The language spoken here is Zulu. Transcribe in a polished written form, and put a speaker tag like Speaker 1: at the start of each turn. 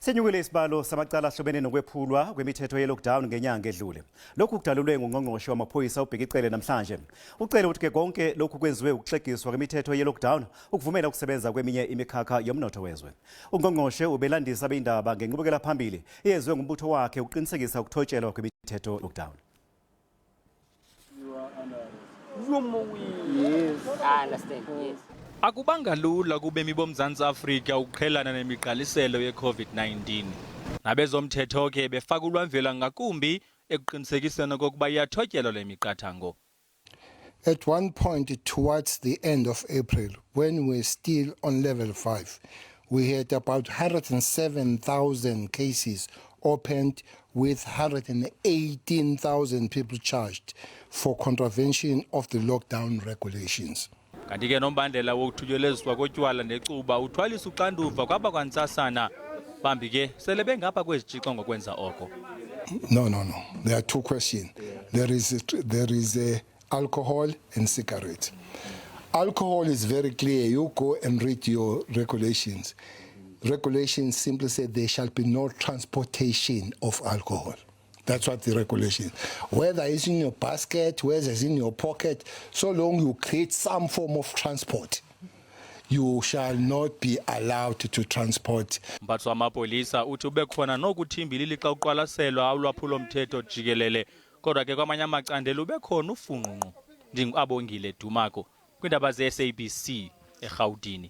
Speaker 1: Senyukile isibalo samacala ahlobene nokwephulwa kwemithetho yeLockdown ngenyanga edlule. Lokhu kudalulwe nguNgqongqoshe wamaphoyisa uBheki Cele namhlanje. UCele uthi konke lokhu kwenziwe ukuxegiswa kwemithetho yeLockdown, ukuvumela ukusebenza kweminye imikhakha yomnotho wezwe. UNgqongqoshe ubelandisa abezindaba ngenqubekela phambili eyenziwe ngumbutho wakhe ukuqinisekisa ukuthotshelwa kwemithetho Lockdown.
Speaker 2: Yes, I understand. Yes.
Speaker 3: Akubanga lula kubemi boMzantsi Afrika ukuqhelana nemigqaliselo ye-COVID-19. Nabezomthetho ke befaka ulwamvela ngakumbi ekuqinisekiseni kokuba iyathotyelwa le miqathango.
Speaker 4: At one point towards the end of April, when we were still on level 5, we had about 107,000 cases opened with 118,000 people charged for contravention of the lockdown regulations.
Speaker 3: Kanti ke nombandela wokuthutyeleziswa kotywala necuba uthwalisa uxanduva kwaba kwantsasana bambi ke sele bengapha kwezitshixo ngokwenza oko.
Speaker 4: No. There are two questions. There is alcohol and cigarettes. Alcohol is very clear. You go and read your regulations. Regulations simply say there shall be no transportation of alcohol. That's what the regulation. Whether it's in your basket, whether it's in your pocket, so long you create some form of transport, you shall not be allowed to transport.
Speaker 3: Mphatsi wamaphoyisa uthi ube khona nokuthimbilili xa uqwalaselwa ulwaphulo mthetho jikelele, kodwa ke kwamanye amacandelo ube khona ufunqunqu. NdinguAbongile Dumako kwiindaba ze-SABC eGauteng.